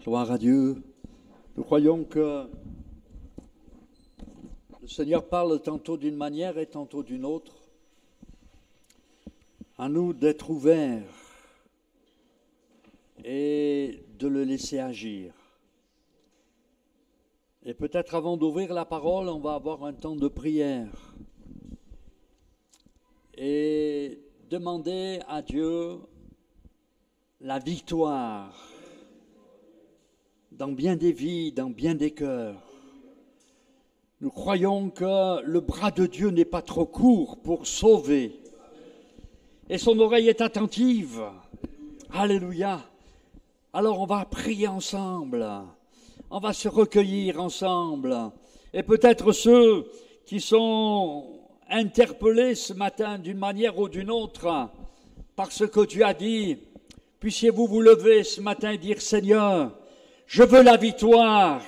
Gloire à Dieu. Nous croyons que le Seigneur parle tantôt d'une manière et tantôt d'une autre. À nous d'être ouverts et de le laisser agir. Et peut-être avant d'ouvrir la parole, on va avoir un temps de prière et demander à Dieu la victoire dans bien des vies, dans bien des cœurs. Nous croyons que le bras de Dieu n'est pas trop court pour sauver. Et son oreille est attentive. Alléluia. Alors on va prier ensemble. On va se recueillir ensemble. Et peut-être ceux qui sont interpellés ce matin d'une manière ou d'une autre par ce que tu as dit, puissiez-vous vous lever ce matin et dire: Seigneur, je veux la victoire.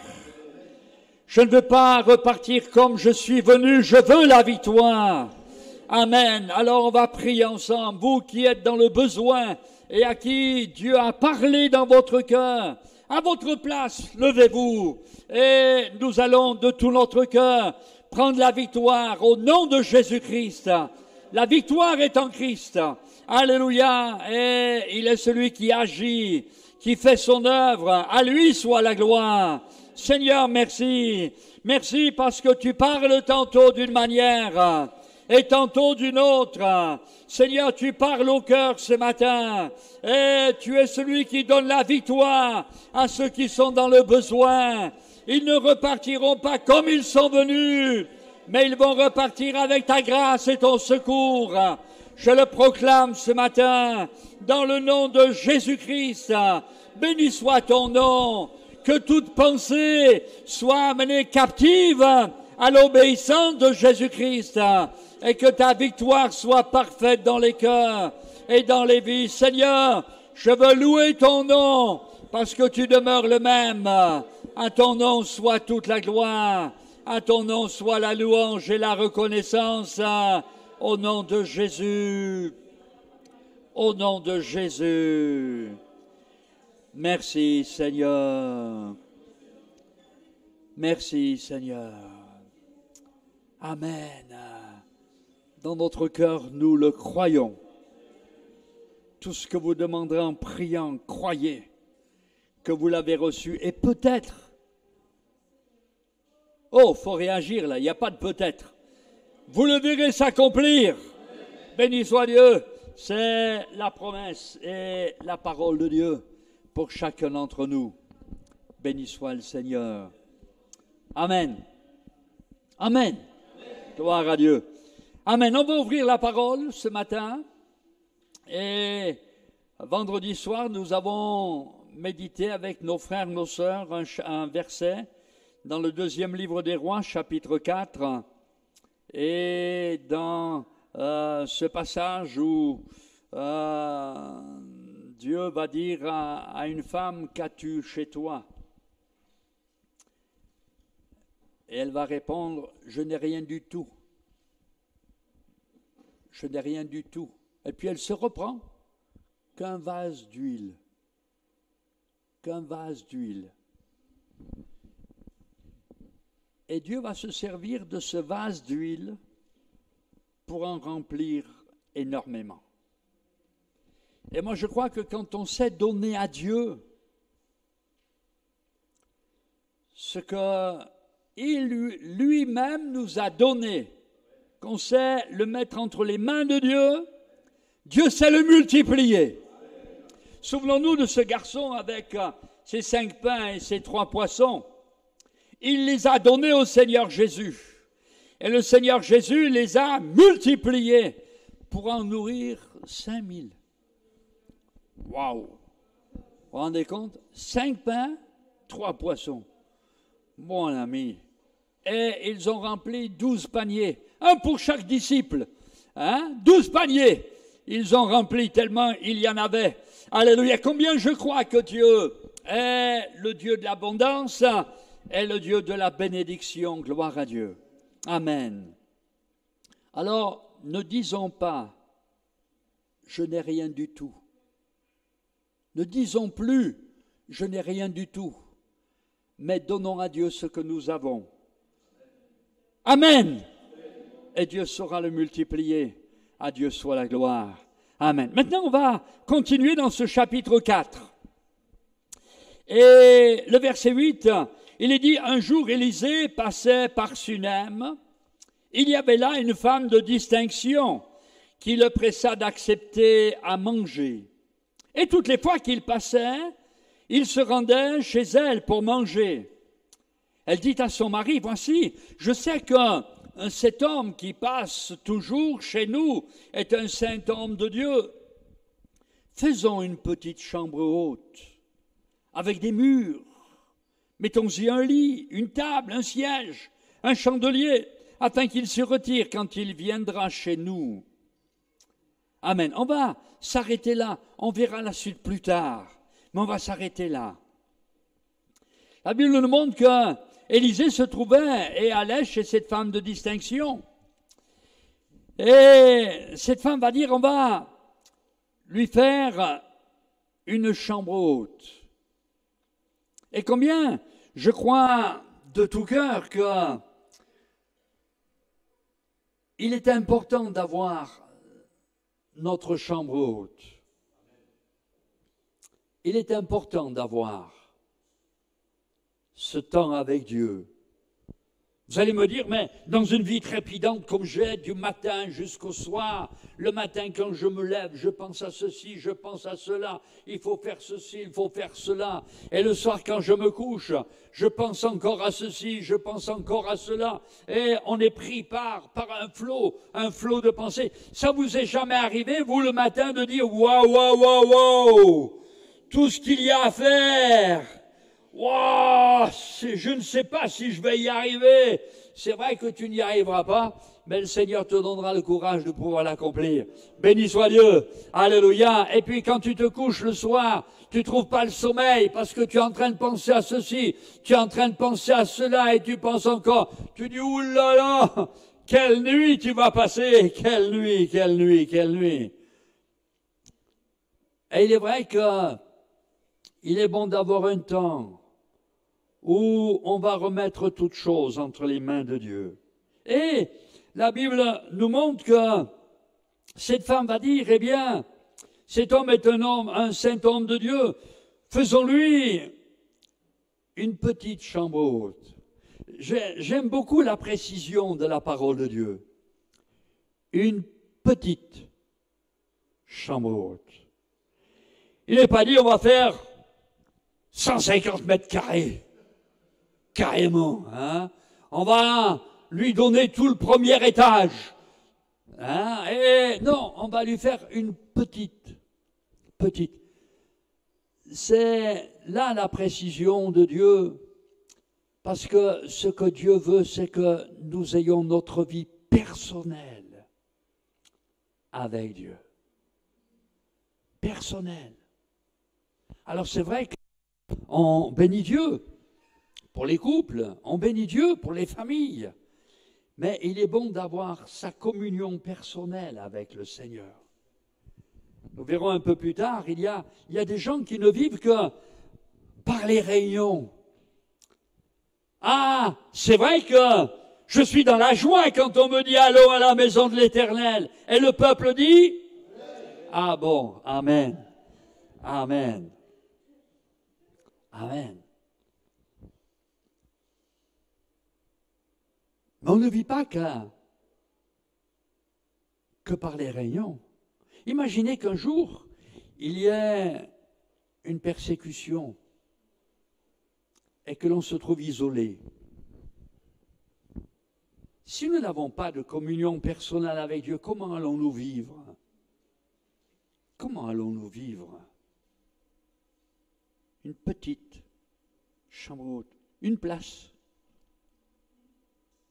Je ne veux pas repartir comme je suis venu, je veux la victoire. Amen. Alors on va prier ensemble. Vous qui êtes dans le besoin et à qui Dieu a parlé dans votre cœur, à votre place, levez-vous. Et nous allons de tout notre cœur prendre la victoire au nom de Jésus-Christ. La victoire est en Christ. Alléluia. Et il est celui qui agit, qui fait son œuvre. À lui soit la gloire. Seigneur, merci. Merci parce que tu parles tantôt d'une manière et tantôt d'une autre. Seigneur, tu parles au cœur ce matin et tu es celui qui donne la victoire à ceux qui sont dans le besoin. Ils ne repartiront pas comme ils sont venus, mais ils vont repartir avec ta grâce et ton secours. Je le proclame ce matin dans le nom de Jésus-Christ. Béni soit ton nom. Que toute pensée soit amenée captive à l'obéissance de Jésus-Christ et que ta victoire soit parfaite dans les cœurs et dans les vies. Seigneur, je veux louer ton nom parce que tu demeures le même. À ton nom soit toute la gloire, à ton nom soit la louange et la reconnaissance. Au nom de Jésus, au nom de Jésus. Merci Seigneur. Merci Seigneur. Amen. Dans notre cœur, nous le croyons. Tout ce que vous demanderez en priant, croyez que vous l'avez reçu. Et peut-être, faut réagir là, il n'y a pas de peut-être. Vous le verrez s'accomplir. Béni soit Dieu. C'est la promesse et la parole de Dieu pour chacun d'entre nous. Béni soit le Seigneur. Amen. Amen. Gloire à Dieu. Amen. On va ouvrir la parole ce matin. Et vendredi soir, nous avons médité avec nos frères, nos sœurs, un verset dans le 2e livre des Rois, chapitre 4. Et dans ce passage où Dieu va dire à une femme: qu'as-tu chez toi? Et elle va répondre: je n'ai rien du tout. Je n'ai rien du tout. Et puis elle se reprend: qu'un vase d'huile. Qu'un vase d'huile. Et Dieu va se servir de ce vase d'huile pour en remplir énormément. Et moi je crois que quand on sait donner à Dieu ce qu'il lui-même nous a donné, qu'on sait le mettre entre les mains de Dieu, Dieu sait le multiplier. Souvenons-nous de ce garçon avec ses 5 pains et ses 3 poissons. Il les a donnés au Seigneur Jésus. Et le Seigneur Jésus les a multipliés pour en nourrir 5000. Waouh! Vous vous rendez compte? 5 pains, 3 poissons. Mon ami. Et ils ont rempli 12 paniers. Un pour chaque disciple. 12 paniers. Ils ont rempli tellement il y en avait. Alléluia. Combien je crois que Dieu est le Dieu de l'abondance, est le Dieu de la bénédiction. Gloire à Dieu. Amen. Alors, ne disons pas: je n'ai rien du tout. Ne disons plus: je n'ai rien du tout, mais donnons à Dieu ce que nous avons. Amen. Et Dieu saura le multiplier. À Dieu soit la gloire. Amen. Maintenant, on va continuer dans ce chapitre 4. Et le verset 8, il est dit, un jour Élisée passait par Sunem. Il y avait là une femme de distinction qui le pressa d'accepter à manger. Et toutes les fois qu'il passait, il se rendait chez elle pour manger. Elle dit à son mari, voici, je sais que cet homme qui passe toujours chez nous est un saint homme de Dieu. Faisons une petite chambre haute, avec des murs. Mettons-y un lit, une table, un siège, un chandelier, afin qu'il se retire quand il viendra chez nous. Amen. On va s'arrêter là. On verra la suite plus tard. Mais on va s'arrêter là. La Bible nous montre que Élisée se trouvait et allait chez cette femme de distinction. Et cette femme va dire, on va lui faire une chambre haute. Et combien, je crois de tout cœur que il est important d'avoir notre chambre haute. Il est important d'avoir ce temps avec Dieu. Vous allez me dire, mais dans une vie trépidante comme j'ai, du matin jusqu'au soir, le matin quand je me lève, je pense à ceci, je pense à cela, il faut faire ceci, il faut faire cela. Et le soir quand je me couche, je pense encore à ceci, je pense encore à cela. Et on est pris par un flot de pensées. Ça vous est jamais arrivé, vous, le matin, de dire, waouh, waouh, waouh, waouh, tout ce qu'il y a à faire. Wow, je ne sais pas si je vais y arriver. C'est vrai que tu n'y arriveras pas, mais le Seigneur te donnera le courage de pouvoir l'accomplir. Béni soit Dieu. Alléluia. Et puis quand tu te couches le soir, tu trouves pas le sommeil parce que tu es en train de penser à ceci, tu es en train de penser à cela et tu penses encore. Tu dis, oulala, quelle nuit tu vas passer. Quelle nuit, quelle nuit, quelle nuit. Et il est vrai que il est bon d'avoir un temps où on va remettre toutes choses entre les mains de Dieu. Et la Bible nous montre que cette femme va dire, eh bien, cet homme est un saint homme de Dieu, faisons-lui une petite chambre haute. J'aime beaucoup la précision de la parole de Dieu. Une petite chambre haute. Il n'est pas dit, on va faire 150 mètres carrés. Carrément, hein. On va lui donner tout le premier étage. Hein. Et non, on va lui faire une petite. C'est là la précision de Dieu, parce que ce que Dieu veut, c'est que nous ayons notre vie personnelle avec Dieu. Personnelle. Alors c'est vrai qu'on bénit Dieu pour les couples, on bénit Dieu pour les familles, mais il est bon d'avoir sa communion personnelle avec le Seigneur. Nous verrons un peu plus tard, il y a des gens qui ne vivent que par les réunions. Ah, c'est vrai que je suis dans la joie quand on me dit « Allons à la maison de l'Éternel ». Et le peuple dit « Ah bon, amen, amen, amen ». Mais on ne vit pas que par les réunions. Imaginez qu'un jour, il y ait une persécution et que l'on se trouve isolé. Si nous n'avons pas de communion personnelle avec Dieu, comment allons-nous vivre? Comment allons-nous vivre? Une petite chambre haute, une place.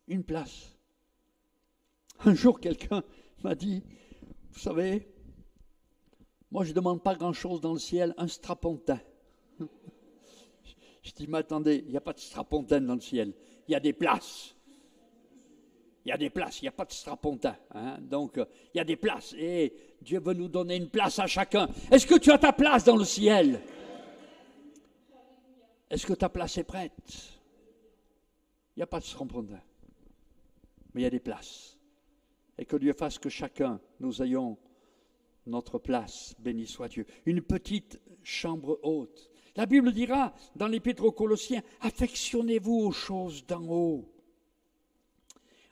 Une place. Un jour, quelqu'un m'a dit, vous savez, moi je ne demande pas grand-chose dans le ciel, un strapontin. Je dis, mais attendez, il n'y a pas de strapontin dans le ciel, il y a des places. Il y a des places, il n'y a pas de strapontin. Hein? Donc, il y a des places. Et Dieu veut nous donner une place à chacun. Est-ce que tu as ta place dans le ciel? Est-ce que ta place est prête? Il n'y a pas de trompetin, mais il y a des places. Et que Dieu fasse que chacun, nous ayons notre place, béni soit Dieu. Une petite chambre haute. La Bible dira dans l'Épître aux Colossiens, affectionnez-vous aux choses d'en haut.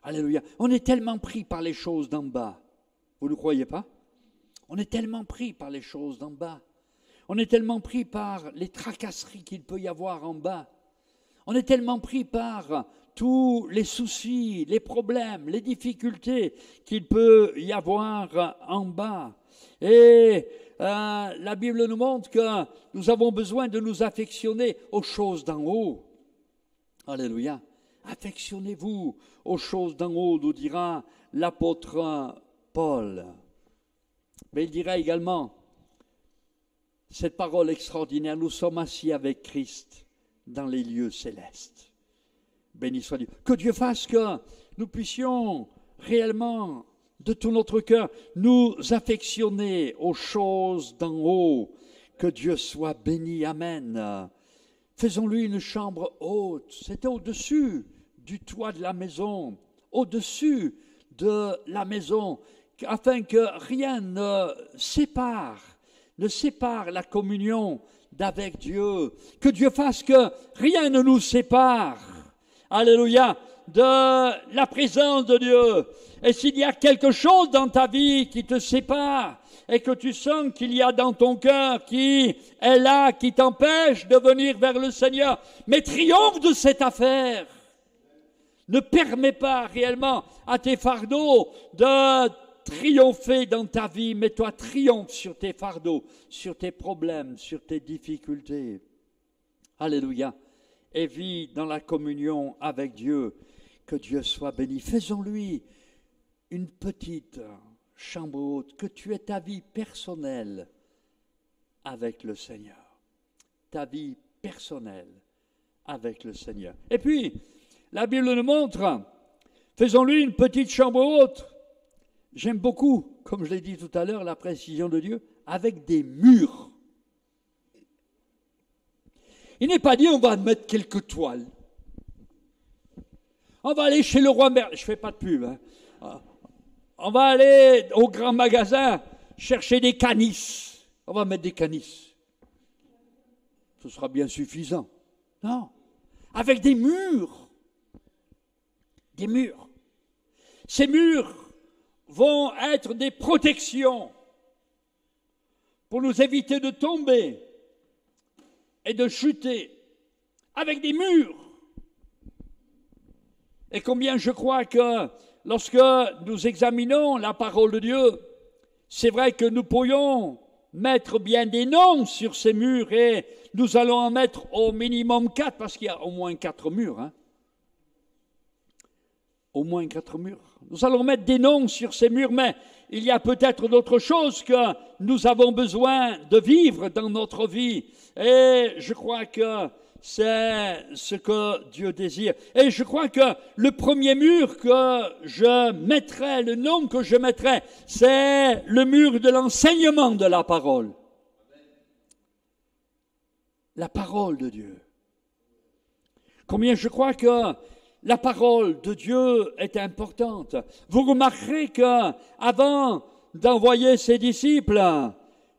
Alléluia. On est tellement pris par les choses d'en bas. Vous ne croyez pas? On est tellement pris par les choses d'en bas. On est tellement pris par les tracasseries qu'il peut y avoir en bas. On est tellement pris par tous les soucis, les problèmes, les difficultés qu'il peut y avoir en bas. Et la Bible nous montre que nous avons besoin de nous affectionner aux choses d'en haut. Alléluia. Affectionnez-vous aux choses d'en haut, nous dira l'apôtre Paul. Mais il dira également cette parole extraordinaire, nous sommes assis avec Christ dans les lieux célestes. Béni soit Dieu. Que Dieu fasse que nous puissions réellement, de tout notre cœur, nous affectionner aux choses d'en haut. Que Dieu soit béni. Amen. Faisons-lui une chambre haute. C'était au-dessus du toit de la maison, au-dessus de la maison, afin que rien ne sépare la communion d'avec Dieu. Que Dieu fasse que rien ne nous sépare, alléluia, de la présence de Dieu. Et s'il y a quelque chose dans ta vie qui te sépare, et que tu sens qu'il y a dans ton cœur qui est là, qui t'empêche de venir vers le Seigneur, mais triomphe de cette affaire. Ne permets pas réellement à tes fardeaux de triompher dans ta vie, mais toi triomphe sur tes fardeaux, sur tes problèmes, sur tes difficultés. Alléluia. Et vis dans la communion avec Dieu. Que Dieu soit béni. Faisons-lui une petite chambre haute, que tu aies ta vie personnelle avec le Seigneur. Ta vie personnelle avec le Seigneur. Et puis, la Bible nous montre, faisons-lui une petite chambre haute. J'aime beaucoup, comme je l'ai dit tout à l'heure, la précision de Dieu, avec des murs. Il n'est pas dit on va mettre quelques toiles. On va aller chez le roi Merlin. Je ne fais pas de pub. On va aller au grand magasin chercher des canisses. On va mettre des canisses. Ce sera bien suffisant. Non. Avec des murs. Des murs. Ces murs vont être des protections pour nous éviter de tomber et de chuter. Avec des murs. Et combien je crois que lorsque nous examinons la parole de Dieu, c'est vrai que nous pourrions mettre bien des noms sur ces murs et nous allons en mettre au minimum 4 parce qu'il y a au moins 4 murs. Au moins 4 murs. Nous allons mettre des noms sur ces murs, mais il y a peut-être d'autres choses que nous avons besoin de vivre dans notre vie. Et je crois que c'est ce que Dieu désire. Et je crois que le premier mur que je mettrai, le nom que je mettrai, c'est le mur de l'enseignement de la parole. La parole de Dieu. Combien je crois que la parole de Dieu est importante. Vous remarquerez que avant d'envoyer ses disciples,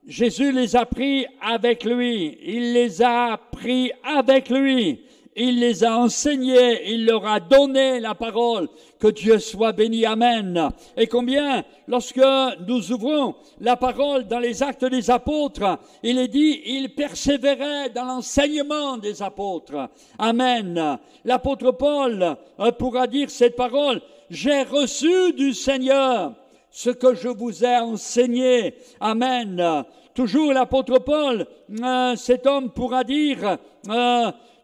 Jésus les a pris avec lui, il les a pris avec lui, il les a enseignés, il leur a donné la parole. Que Dieu soit béni, amen. Et combien, lorsque nous ouvrons la parole dans les Actes des Apôtres, il est dit, il persévérait dans l'enseignement des apôtres. Amen. L'apôtre Paul pourra dire cette parole, j'ai reçu du Seigneur ce que je vous ai enseigné. Amen. Toujours l'apôtre Paul, cet homme pourra dire,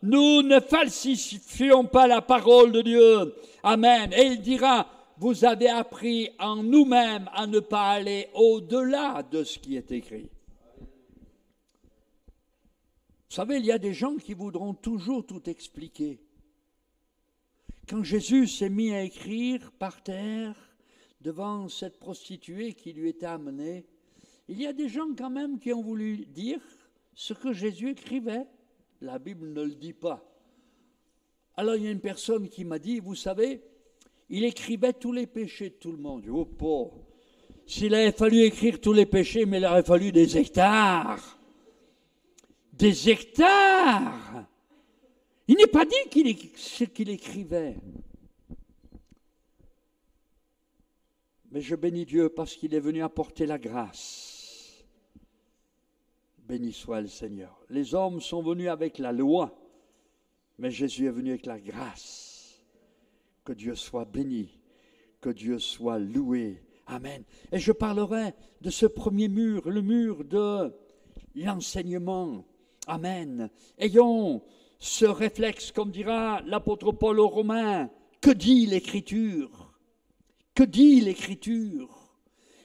nous ne falsifions pas la parole de Dieu. Amen. Et il dira, vous avez appris en nous-mêmes à ne pas aller au-delà de ce qui est écrit. Vous savez, il y a des gens qui voudront toujours tout expliquer. Quand Jésus s'est mis à écrire par terre, devant cette prostituée qui lui était amenée, il y a des gens quand même qui ont voulu dire ce que Jésus écrivait. La Bible ne le dit pas. Alors il y a une personne qui m'a dit, vous savez, il écrivait tous les péchés de tout le monde. Oh pauvre, s'il avait fallu écrire tous les péchés, mais il aurait fallu des hectares. Des hectares. Il n'est pas dit ce qu'il écrivait. Mais je bénis Dieu parce qu'il est venu apporter la grâce. Béni soit le Seigneur. Les hommes sont venus avec la loi, mais Jésus est venu avec la grâce. Que Dieu soit béni, que Dieu soit loué. Amen. Et je parlerai de ce premier mur, le mur de l'enseignement. Amen. Ayons ce réflexe, comme dira l'apôtre Paul aux Romains. Que dit l'Écriture? Que dit l'Écriture?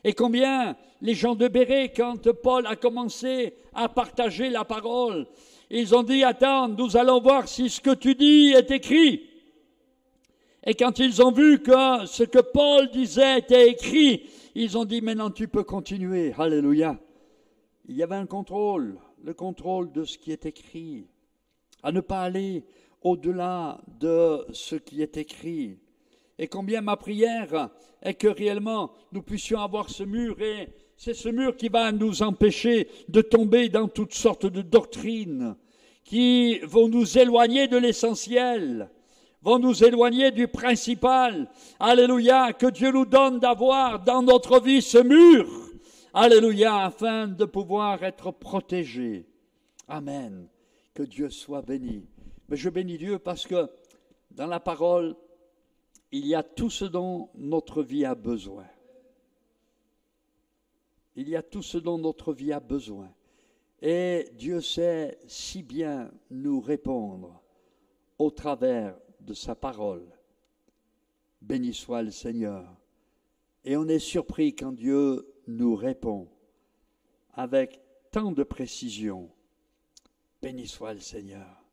Et combien les gens de Bérée, quand Paul a commencé à partager la parole, ils ont dit, attends, nous allons voir si ce que tu dis est écrit. Et quand ils ont vu que ce que Paul disait était écrit, ils ont dit, maintenant tu peux continuer. Alléluia. Il y avait un contrôle, le contrôle de ce qui est écrit, à ne pas aller au-delà de ce qui est écrit. Et combien ma prière est que réellement nous puissions avoir ce mur, et c'est ce mur qui va nous empêcher de tomber dans toutes sortes de doctrines qui vont nous éloigner de l'essentiel, vont nous éloigner du principal. Alléluia, que Dieu nous donne d'avoir dans notre vie ce mur. Alléluia, afin de pouvoir être protégés. Amen. Que Dieu soit béni. Mais je bénis Dieu parce que dans la parole, il y a tout ce dont notre vie a besoin. Il y a tout ce dont notre vie a besoin. Et Dieu sait si bien nous répondre au travers de sa parole. Béni soit le Seigneur. Et on est surpris quand Dieu nous répond avec tant de précision. Béni soit le Seigneur.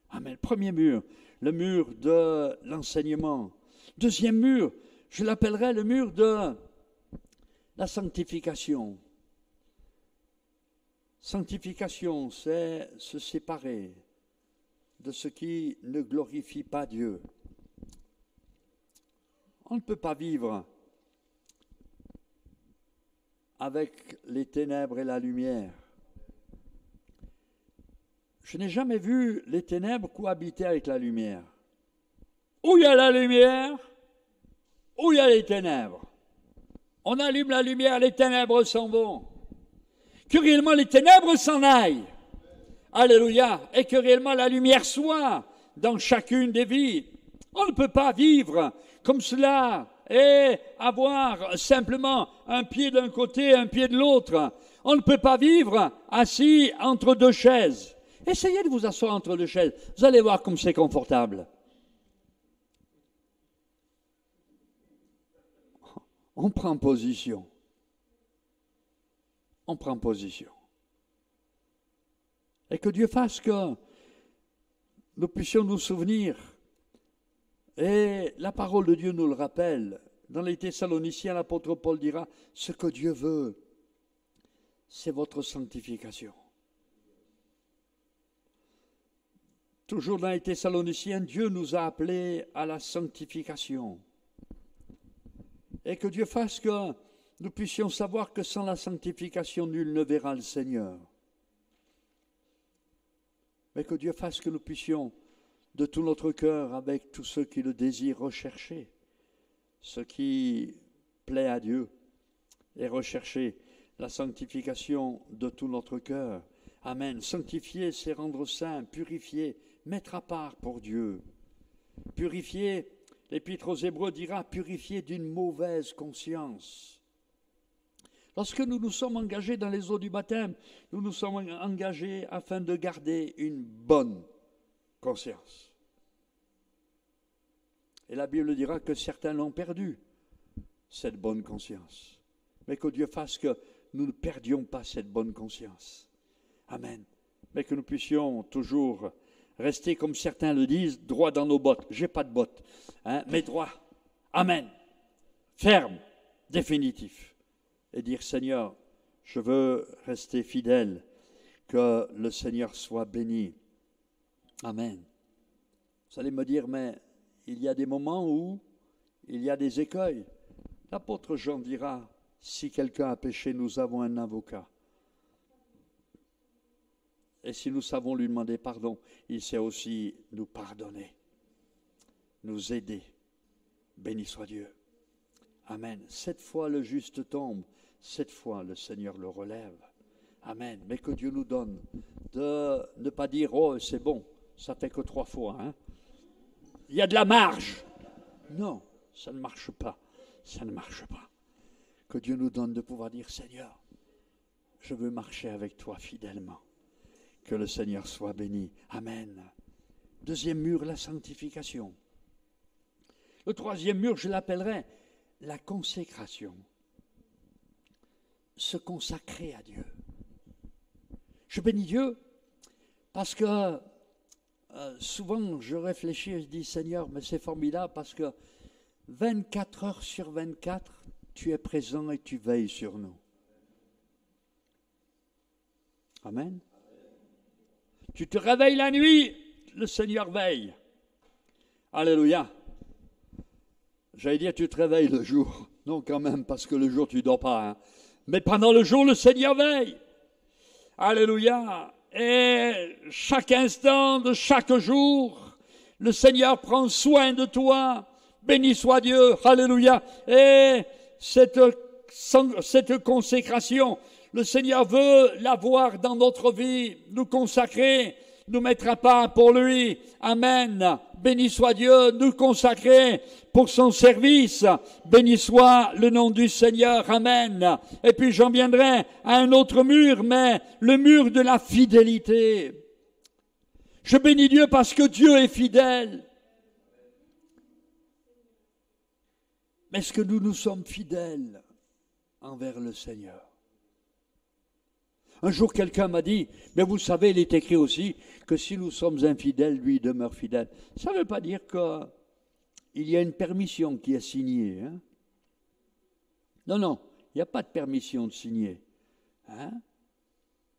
Amen. Premier mur, le mur de l'enseignement. Deuxième mur, je l'appellerai le mur de la sanctification. Sanctification, c'est se séparer de ce qui ne glorifie pas Dieu. On ne peut pas vivre avec les ténèbres et la lumière. Je n'ai jamais vu les ténèbres cohabiter avec la lumière. Où il y a la lumière, où il y a les ténèbres. On allume la lumière, les ténèbres s'en vont. Que réellement les ténèbres s'en aillent. Alléluia. Et que réellement la lumière soit dans chacune des vies. On ne peut pas vivre comme cela et avoir simplement un pied d'un côté, un pied de l'autre. On ne peut pas vivre assis entre deux chaises. Essayez de vous asseoir entre deux chaises. Vous allez voir comme c'est confortable. On prend position. On prend position. Et que Dieu fasse que nous puissions nous souvenir. Et la parole de Dieu nous le rappelle. Dans les Thessaloniciens, l'apôtre Paul dira, ce que Dieu veut, c'est votre sanctification. Toujours dans les Thessaloniciens, Dieu nous a appelés à la sanctification. Et que Dieu fasse que nous puissions savoir que sans la sanctification, nul ne verra le Seigneur. Mais que Dieu fasse que nous puissions, de tout notre cœur, avec tous ceux qui le désirent, rechercher ce qui plaît à Dieu et rechercher la sanctification de tout notre cœur. Amen. Sanctifier, c'est rendre saint, purifier, mettre à part pour Dieu. Purifier, l'Épître aux Hébreux dira, purifier d'une mauvaise conscience. Lorsque nous nous sommes engagés dans les eaux du baptême, nous nous sommes engagés afin de garder une bonne conscience. Et la Bible dira que certains l'ont perdu, cette bonne conscience. Mais que Dieu fasse que nous ne perdions pas cette bonne conscience. Amen. Mais que nous puissions toujours rester, comme certains le disent, droit dans nos bottes. J'ai pas de bottes, mais droit. Amen. Ferme, définitif. Et dire, Seigneur, je veux rester fidèle, que le Seigneur soit béni. Amen. Vous allez me dire, mais il y a des moments où il y a des écueils. L'apôtre Jean dira, si quelqu'un a péché, nous avons un avocat. Et si nous savons lui demander pardon, il sait aussi nous pardonner, nous aider. Béni soit Dieu. Amen. 7 fois le juste tombe, 7 fois le Seigneur le relève. Amen. Mais que Dieu nous donne de ne pas dire, oh c'est bon, ça fait que 3 fois. Hein. Il y a de la marge. Non, ça ne marche pas. Ça ne marche pas. Que Dieu nous donne de pouvoir dire, Seigneur, je veux marcher avec toi fidèlement. Que le Seigneur soit béni. Amen. Deuxième mur, la sanctification. Le troisième mur, je l'appellerai la consécration. Se consacrer à Dieu. Je bénis Dieu parce que souvent je réfléchis et je dis, Seigneur, mais c'est formidable parce que 24 heures sur 24, tu es présent et tu veilles sur nous. Amen. Tu te réveilles la nuit, le Seigneur veille. Alléluia. J'allais dire, tu te réveilles le jour. Non, quand même, parce que le jour, tu ne dors pas. Hein. Mais pendant le jour, le Seigneur veille. Alléluia. Et chaque instant de chaque jour, le Seigneur prend soin de toi. Béni soit Dieu. Alléluia. Et cette consécration, le Seigneur veut l'avoir dans notre vie, nous consacrer, nous mettre à part pour lui. Amen. Béni soit Dieu, nous consacrer pour son service. Béni soit le nom du Seigneur. Amen. Et puis j'en viendrai à un autre mur, mais le mur de la fidélité. Je bénis Dieu parce que Dieu est fidèle. Mais est-ce que nous sommes fidèles envers le Seigneur? Un jour, quelqu'un m'a dit, mais vous savez, il est écrit aussi que si nous sommes infidèles, lui demeure fidèle. Ça ne veut pas dire qu'il y a une permission qui est signée. Hein? Non, non, il n'y a pas de permission de signer. Hein?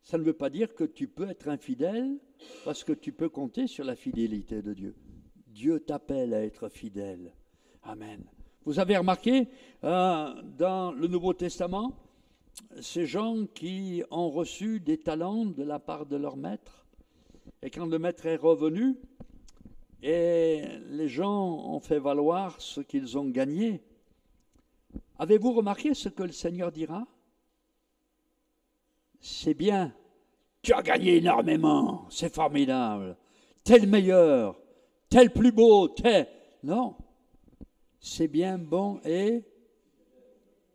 Ça ne veut pas dire que tu peux être infidèle parce que tu peux compter sur la fidélité de Dieu. Dieu t'appelle à être fidèle. Amen. Vous avez remarqué, dans le Nouveau Testament, ces gens qui ont reçu des talents de la part de leur maître, et quand le maître est revenu, et les gens ont fait valoir ce qu'ils ont gagné, avez-vous remarqué ce que le Seigneur dira? C'est bien, tu as gagné énormément, c'est formidable, t'es le meilleur, t'es le plus beau, t'es... Non, c'est bien, bon et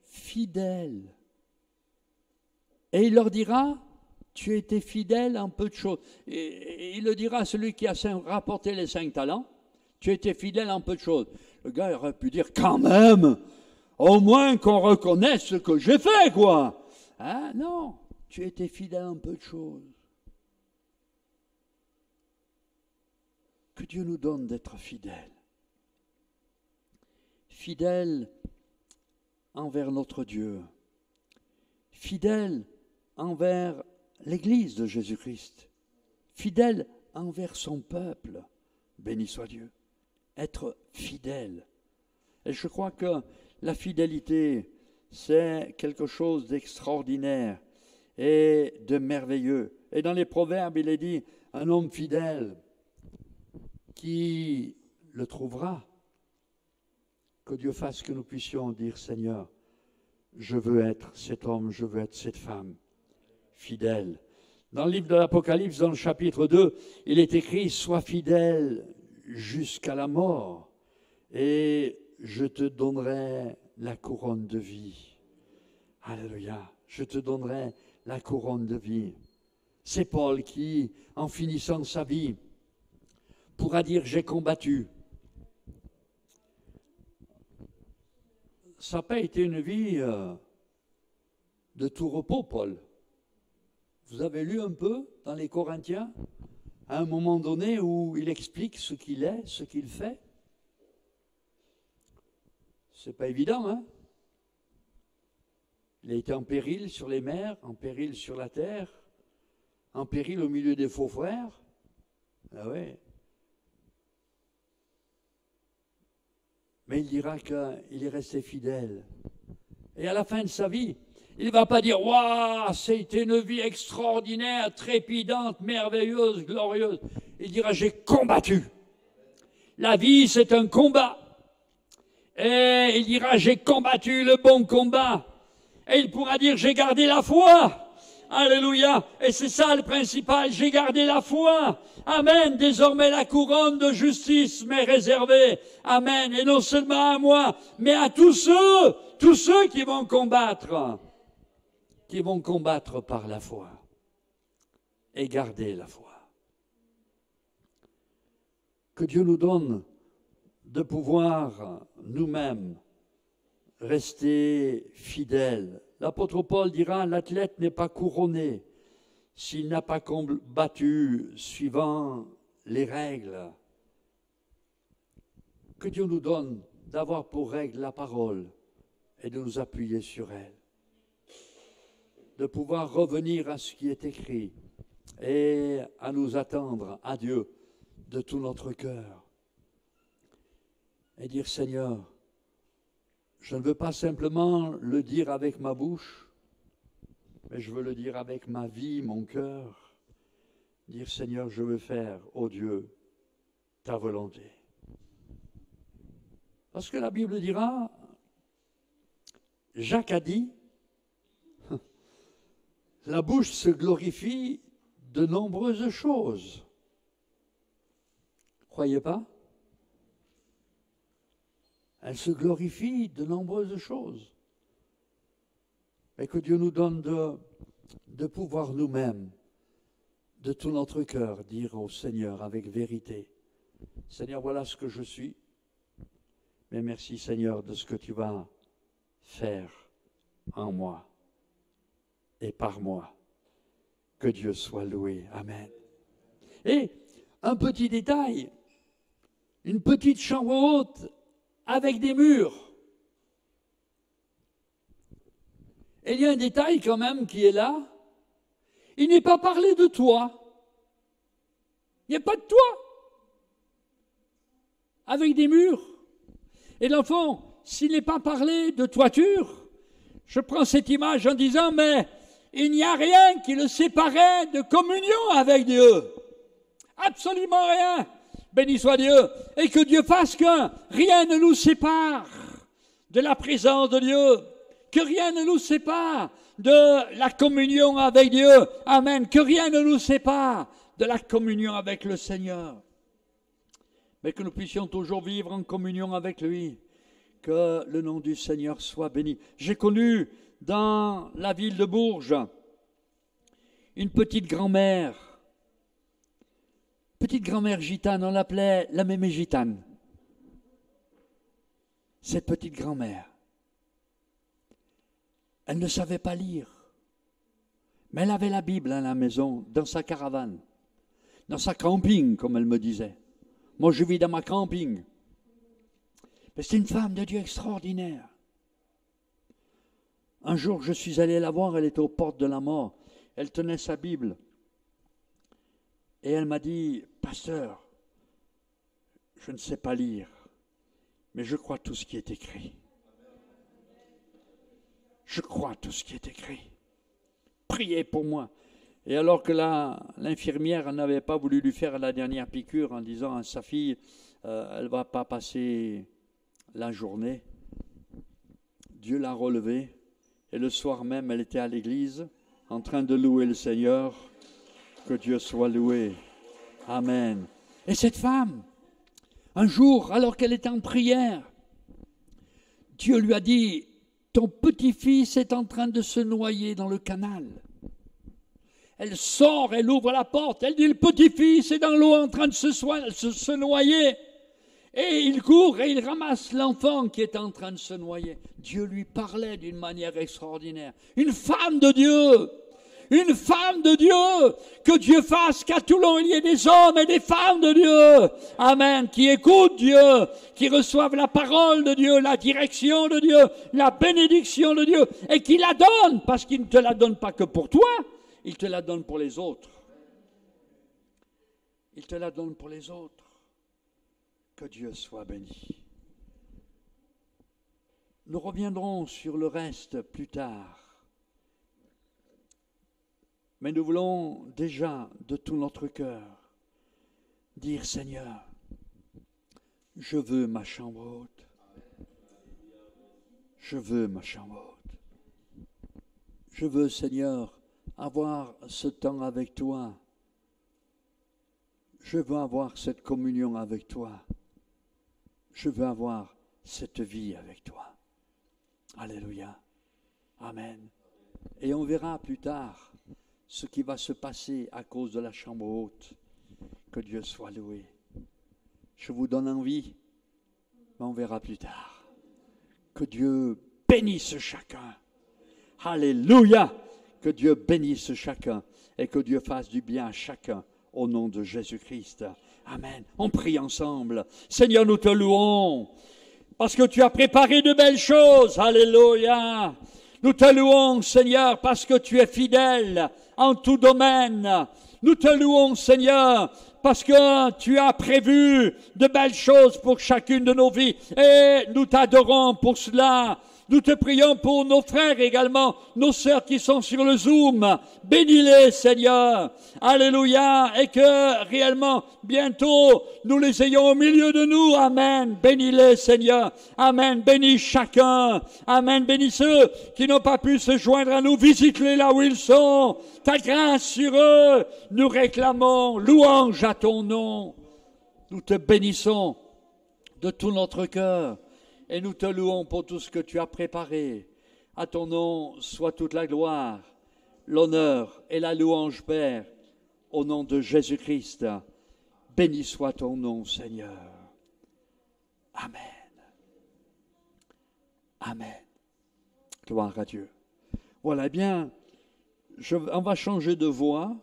fidèle. Et il leur dira, tu étais fidèle en peu de choses. Et il le dira à celui qui a rapporté les 5 talents, tu étais fidèle en peu de choses. Le gars aurait pu dire, quand même, au moins qu'on reconnaisse ce que j'ai fait, quoi. Hein? Non, tu étais fidèle en peu de choses. Que Dieu nous donne d'être fidèles. Fidèles envers notre Dieu. Fidèles envers l'Église de Jésus-Christ, fidèle envers son peuple, béni soit Dieu, être fidèle. Et je crois que la fidélité, c'est quelque chose d'extraordinaire et de merveilleux. Et dans les Proverbes, il est dit, un homme fidèle, qui le trouvera? Que Dieu fasse que nous puissions dire, Seigneur, je veux être cet homme, je veux être cette femme, fidèle. Dans le livre de l'Apocalypse, dans le chapitre 2, il est écrit, sois fidèle jusqu'à la mort, et je te donnerai la couronne de vie. Alléluia, je te donnerai la couronne de vie. C'est Paul qui, en finissant sa vie, pourra dire, j'ai combattu. Ça n'a pas été une vie de tout repos, Paul. Vous avez lu un peu dans les Corinthiens, à un moment donné où il explique ce qu'il est, ce qu'il fait. C'est pas évident, hein? Il a été en péril sur les mers, en péril sur la terre, en péril au milieu des faux frères. Ah oui. Mais il dira qu'il est resté fidèle. Et à la fin de sa vie, il ne va pas dire « Waouh, c'était une vie extraordinaire, trépidante, merveilleuse, glorieuse. » Il dira « J'ai combattu. » La vie, c'est un combat. Et il dira « J'ai combattu le bon combat. » Et il pourra dire « J'ai gardé la foi. » Alléluia. Et c'est ça le principal. J'ai gardé la foi. Amen. Désormais, la couronne de justice m'est réservée. Amen. Et non seulement à moi, mais à tous ceux qui vont combattre par la foi. Et garder la foi. Que Dieu nous donne de pouvoir nous-mêmes rester fidèles. L'apôtre Paul dira, l'athlète n'est pas couronné s'il n'a pas combattu suivant les règles. Que Dieu nous donne d'avoir pour règle la parole et de nous appuyer sur elle. De pouvoir revenir à ce qui est écrit et à nous attendre à Dieu de tout notre cœur. Et dire, Seigneur, je ne veux pas simplement le dire avec ma bouche, mais je veux le dire avec ma vie, mon cœur. Dire, Seigneur, je veux faire, ô Dieu, ta volonté. Parce que la Bible dira, Jacques a dit, la bouche se glorifie de nombreuses choses. Croyez pas? Elle se glorifie de nombreuses choses. Et que Dieu nous donne de pouvoir nous-mêmes, de tout notre cœur, dire au Seigneur avec vérité, Seigneur, voilà ce que je suis, mais merci Seigneur de ce que tu vas faire en moi et par moi. Que Dieu soit loué. Amen. Et un petit détail, une petite chambre haute, avec des murs. Et il y a un détail quand même qui est là. Il n'est pas parlé de toi. Il n'y a pas de toi. Avec des murs. Et dans le fond, s'il n'est pas parlé de toiture, je prends cette image en disant, mais il n'y a rien qui le séparait de communion avec Dieu. Absolument rien. Béni soit Dieu. Et que Dieu fasse que rien ne nous sépare de la présence de Dieu. Que rien ne nous sépare de la communion avec Dieu. Amen. Que rien ne nous sépare de la communion avec le Seigneur. Mais que nous puissions toujours vivre en communion avec lui. Que le nom du Seigneur soit béni. J'ai connu dans la ville de Bourges une petite grand-mère gitane, on l'appelait la mémé gitane. Cette petite grand-mère, elle ne savait pas lire, mais elle avait la Bible à la maison, dans sa caravane, dans sa camping, comme elle me disait. Moi, je vis dans ma camping. Mais c'est une femme de Dieu extraordinaire. Un jour, je suis allé la voir, elle était aux portes de la mort. Elle tenait sa Bible. Et elle m'a dit, pasteur, je ne sais pas lire, mais je crois tout ce qui est écrit. Je crois tout ce qui est écrit. Priez pour moi. Et alors que l'infirmière n'avait pas voulu lui faire la dernière piqûre en disant à sa fille, elle ne va pas passer la journée, Dieu l'a relevée. Et le soir même, elle était à l'église en train de louer le Seigneur. Que Dieu soit loué. Amen. Et cette femme, un jour, alors qu'elle était en prière, Dieu lui a dit, ton petit-fils est en train de se noyer dans le canal. Elle sort, elle ouvre la porte, elle dit, le petit-fils est dans l'eau en train de se noyer. Et il court et il ramasse l'enfant qui est en train de se noyer. Dieu lui parlait d'une manière extraordinaire. Une femme de Dieu. Une femme de Dieu, que Dieu fasse qu'à Toulon il y ait des hommes et des femmes de Dieu, amen, qui écoutent Dieu, qui reçoivent la parole de Dieu, la direction de Dieu, la bénédiction de Dieu, et qui la donnent, parce qu'il ne te la donne pas que pour toi, il te la donne pour les autres. il te la donne pour les autres. Que Dieu soit béni. Nous reviendrons sur le reste plus tard. Mais nous voulons déjà, de tout notre cœur, dire, Seigneur, je veux ma chambre haute. Je veux ma chambre haute. Je veux, Seigneur, avoir ce temps avec toi. Je veux avoir cette communion avec toi. Je veux avoir cette vie avec toi. Alléluia. Amen. Et on verra plus tard ce qui va se passer à cause de la chambre haute. Que Dieu soit loué. Je vous donne envie, mais on verra plus tard. Que Dieu bénisse chacun. Alléluia. Que Dieu bénisse chacun et que Dieu fasse du bien à chacun au nom de Jésus-Christ. Amen. On prie ensemble. Seigneur, nous te louons parce que tu as préparé de belles choses. Alléluia. Nous te louons, Seigneur, parce que tu es fidèle en tout domaine. Nous te louons, Seigneur, parce que tu as prévu de belles choses pour chacune de nos vies. Et nous t'adorons pour cela. Nous te prions pour nos frères également, nos sœurs qui sont sur le Zoom. Bénis-les, Seigneur. Alléluia. Et que réellement, bientôt, nous les ayons au milieu de nous. Amen. Bénis-les, Seigneur. Amen. Bénis chacun. Amen. Bénis ceux qui n'ont pas pu se joindre à nous. Visite-les là où ils sont. Ta grâce sur eux. Nous réclamons louange à ton nom. Nous te bénissons de tout notre cœur. Et nous te louons pour tout ce que tu as préparé. À ton nom soit toute la gloire, l'honneur et la louange, Père, au nom de Jésus-Christ. Béni soit ton nom, Seigneur. Amen. Amen. Gloire à Dieu. Voilà, bien, on va changer de voix.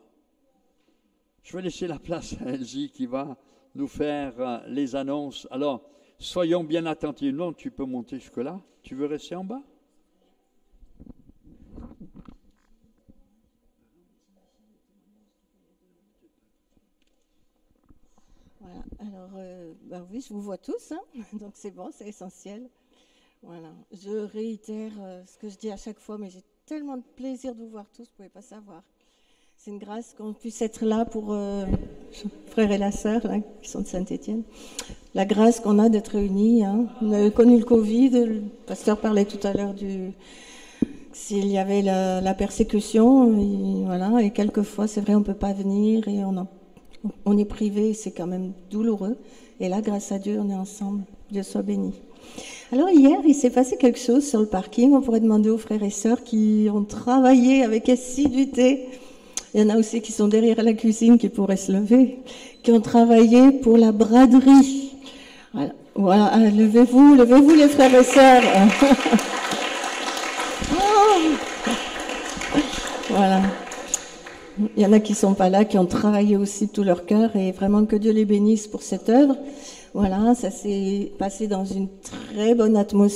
Je vais laisser la place à Elsie qui va nous faire les annonces. Alors, soyons bien attentifs. Non, tu peux monter jusque-là. Tu veux rester en bas? Voilà. Alors, oui, je vous vois tous, hein, donc c'est bon, c'est essentiel. Voilà. Je réitère ce que je dis à chaque fois, mais j'ai tellement de plaisir de vous voir tous, vous ne pouvez pas savoir. C'est une grâce qu'on puisse être là pour frère et la sœur là, qui sont de Saint-Étienne. La grâce qu'on a d'être réunis. Hein. On a connu le Covid, le pasteur parlait tout à l'heure s'il y avait la persécution, et, voilà, et quelquefois c'est vrai on ne peut pas venir et on est privé, c'est quand même douloureux. Et là, grâce à Dieu, on est ensemble. Dieu soit béni. Alors hier, il s'est passé quelque chose sur le parking. On pourrait demander aux frères et sœurs qui ont travaillé avec assiduité. Il y en a aussi qui sont derrière la cuisine, qui pourraient se lever, qui ont travaillé pour la braderie. Voilà, levez-vous les frères et sœurs. Voilà. Il y en a qui sont pas là, qui ont travaillé aussi de tout leur cœur, et vraiment que Dieu les bénisse pour cette œuvre. Voilà, ça s'est passé dans une très bonne atmosphère.